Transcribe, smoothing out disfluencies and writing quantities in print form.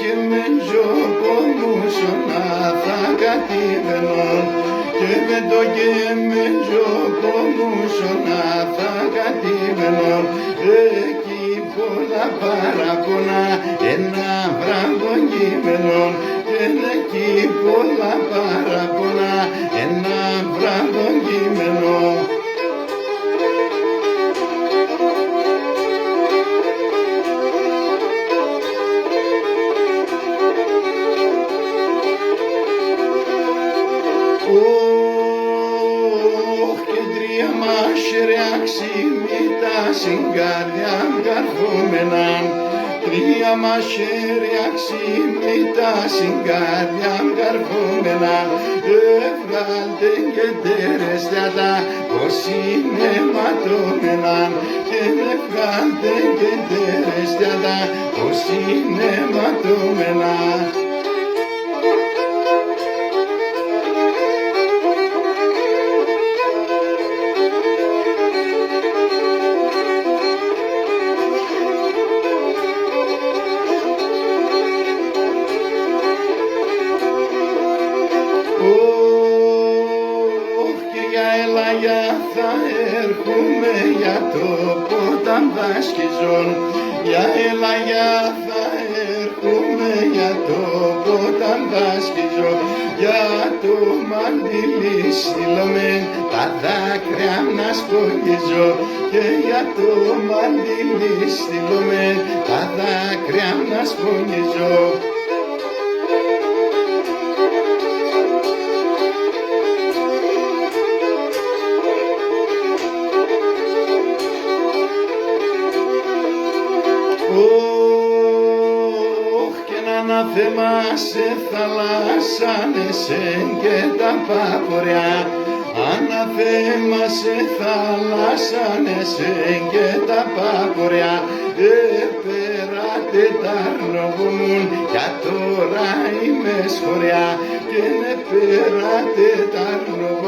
και με τζόπο μου σώνα θα κατέβαινον και με το και με τζόπο μου σώνα θα κατέβαινον εκεί πολλά παραπονά ένα βράδο κείμενον και εκεί πολλά παραπονά ένα βράδο κείμενον. Και τρία μας ρεαξίμη τα συγκάρδια καρφούμεναν τρία μας ρεαξίμη τα συγκάρδια καρφούμεναν βγάλτε και τερεστιάτα πως είναι ματώμεναν και βγάλτε και τερεστιάτα πως είναι ματώμεναν. Και για ελαγιά θα έρχομαι για το ποταν δάσκηζον για ελαγιά θα έρχομαι για το ποταν δάσκηζον για το μαντήλι στυλωμεν τα δάκρυα να σκογγίζω και για το μαντήλι στυλωμεν τα δάκρυα να σκογγίζω. Και ένα θέμα σε θαλάσσανεσαι και τα παποριά αναθέμα σε θαλάσσανεσαι και τα παποριά περάτε τα αρνογούμουν για τώρα είμαι σχοριά και περάτε τα αρνογούμουν